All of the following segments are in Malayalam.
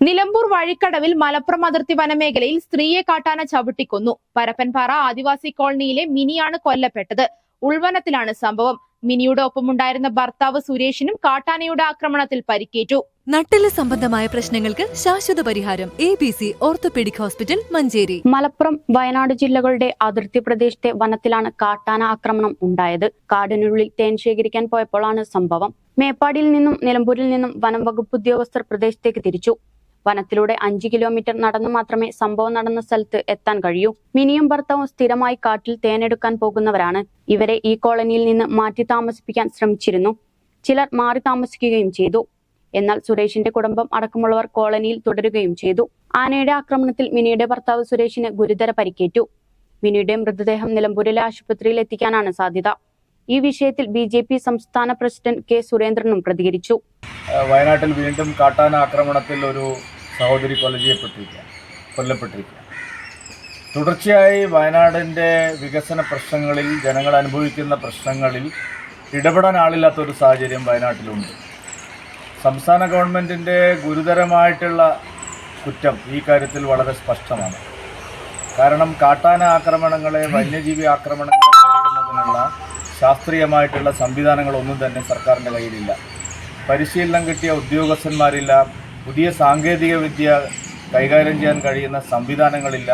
നിലമ്പൂർ വഴിക്കടവിൽ മലപ്പുറം അതിർത്തി വനമേഖലയിൽ സ്ത്രീയെ കാട്ടാന ചവിട്ടിക്കൊന്നു. പരപ്പൻപാറ ആദിവാസി കോളനിയിലെ മിനിയാണ് കൊല്ലപ്പെട്ടത്. ഉൾവനത്തിലാണ് സംഭവം. മിനിയുടെ ഒപ്പമുണ്ടായിരുന്ന ഭർത്താവ് സുരേഷിനും കാട്ടാനയുടെ ആക്രമണത്തിൽ പരിക്കേറ്റു. നട്ടെല്ല് സംബന്ധമായ പ്രശ്നങ്ങൾക്ക് ശാശ്വത പരിഹാരം ABC orthopaedic hospital, Manjeri. Malappuram, Wayanad ജില്ലകളുടെ അതിർത്തി പ്രദേശത്തെ വനത്തിലാണ് കാട്ടാന ആക്രമണം ഉണ്ടായത്. കാടിനുള്ളിൽ തേൻ ശേഖരിക്കാൻ പോയപ്പോഴാണ് സംഭവം. മേപ്പാടിയിൽ നിന്നും നിലമ്പൂരിൽ നിന്നും വനം വകുപ്പ് ഉദ്യോഗസ്ഥർ പ്രദേശത്തേക്ക് തിരിച്ചു. വനത്തിലൂടെ 5 കിലോമീറ്റർ നടന്നു മാത്രമേ സംഭവം നടന്ന സ്ഥലത്ത് എത്താൻ കഴിയൂ. മിനിയും ഭർത്താവും സ്ഥിരമായി കാട്ടിൽ തേനെടുക്കാൻ പോകുന്നവരാണ്. ഇവരെ ഈ കോളനിയിൽ നിന്ന് മാറ്റി താമസിപ്പിക്കാൻ ശ്രമിച്ചിരുന്നു. ചിലർ മാറി താമസിക്കുകയും ചെയ്തു. എന്നാൽ സുരേഷിന്റെ കുടുംബം അടക്കമുള്ളവർ കോളനിയിൽ തുടരുകയും ചെയ്തു. ആനയുടെ ആക്രമണത്തിൽ മിനിയുടെ ഭർത്താവ് സുരേഷിന് ഗുരുതര പരിക്കേറ്റു. മിനിയുടെ മൃതദേഹം നിലമ്പൂരിലെ ആശുപത്രിയിൽ എത്തിക്കാനാണ് സാധ്യത. ഈ വിഷയത്തിൽ BJP സംസ്ഥാന പ്രസിഡന്റ് K. സുരേന്ദ്രനും പ്രതികരിച്ചു. വയനാട്ടിൽ വീണ്ടും കാട്ടാന ആക്രമണത്തിൽ ഒരു സഹോദരി കൊല്ലപ്പെട്ടിരിക്കുക. തുടർച്ചയായി വയനാടിൻ്റെ വികസന പ്രശ്നങ്ങളിൽ, ജനങ്ങൾ അനുഭവിക്കുന്ന പ്രശ്നങ്ങളിൽ ഇടപെടാൻ ആളില്ലാത്തൊരു സാഹചര്യം വയനാട്ടിലുണ്ട്. സംസ്ഥാന ഗവൺമെൻറ്റിൻ്റെ ഗുരുതരമായിട്ടുള്ള കുറ്റം ഈ കാര്യത്തിൽ വളരെ സ്പഷ്ടമാണ്. കാരണം കാട്ടാന ആക്രമണങ്ങളെ, വന്യജീവി ആക്രമണങ്ങളെ നേരിടുന്നതിനുള്ള ശാസ്ത്രീയമായിട്ടുള്ള സംവിധാനങ്ങളൊന്നും തന്നെ സർക്കാരിൻ്റെ കയ്യിലില്ല. പരിശീലനം കിട്ടിയ ഉദ്യോഗസ്ഥന്മാരില്ല. പുതിയ സാങ്കേതിക വിദ്യ കൈകാര്യം ചെയ്യാൻ കഴിയുന്ന സംവിധാനങ്ങളില്ല.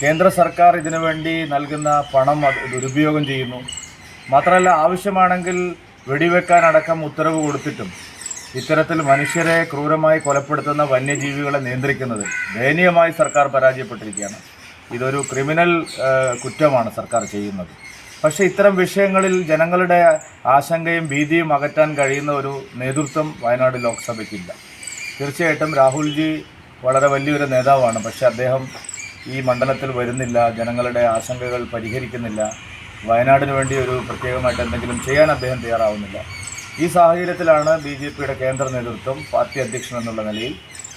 കേന്ദ്ര സർക്കാർ ഇതിനു വേണ്ടി നൽകുന്ന പണം ദുരുപയോഗം ചെയ്യുന്നു. മാത്രമല്ല, ആവശ്യമാണെങ്കിൽ വെടിവെക്കാനടക്കം ഉത്തരവ് കൊടുത്തിട്ടും ഇത്തരത്തിൽ മനുഷ്യരെ ക്രൂരമായി കൊലപ്പെടുത്തുന്ന വന്യജീവികളെ നിയന്ത്രിക്കുന്നത് ദയനീയമായി സർക്കാർ പരാജയപ്പെട്ടിരിക്കുകയാണ്. ഇതൊരു ക്രിമിനൽ കുറ്റമാണ് സർക്കാർ ചെയ്യുന്നത്. പക്ഷേ ഇത്തരം വിഷയങ്ങളിൽ ജനങ്ങളുടെ ആശങ്കയും ഭീതിയും അകറ്റാൻ കഴിയുന്ന ഒരു നേതൃത്വം വയനാട് ലോക്സഭയ്ക്കില്ല. തീർച്ചയായിട്ടും രാഹുൽജി വളരെ വലിയൊരു നേതാവാണ്. പക്ഷേ അദ്ദേഹം ഈ മണ്ഡലത്തിൽ വരുന്നില്ല, ജനങ്ങളുടെ ആശങ്കകൾ പരിഹരിക്കുന്നില്ല. വയനാടിന് വേണ്ടി ഒരു പ്രത്യേകമായിട്ട് എന്തെങ്കിലും ചെയ്യാൻ അദ്ദേഹം തയ്യാറാവുന്നില്ല. ഈ സാഹചര്യത്തിലാണ് BJPയുടെ കേന്ദ്ര നേതൃത്വം പാർട്ടി അധ്യക്ഷൻ എന്നുള്ള നിലയിൽ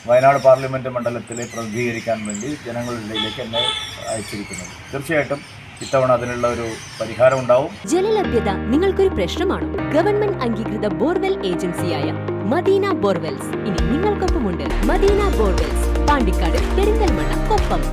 വയനാട് പാർലമെൻറ്റ് മണ്ഡലത്തിലെ പ്രതിനിധീകരിക്കാൻ വേണ്ടി ജനങ്ങളുടെ ഇടയിലേക്ക് എന്നെ അയച്ചിരിക്കുന്നത്. തീർച്ചയായിട്ടും ഇത്തവണ അതിനുള്ള ഒരു പരിഹാരം ഉണ്ടാവും. ജലലഭ്യത നിങ്ങൾക്കൊരു പ്രശ്നമാണോ? ഗവൺമെന്റ് അംഗീകൃത ബോർവെൽ ഏജൻസിയായ മദീന ബോർവെൽസ് ഇനി നിങ്ങൾക്കൊപ്പമുണ്ട്. മദീന ബോർവെൽസ്, പാണ്ടിക്കാട്, പെരിന്തൽമണ്ണ, കൊപ്പം.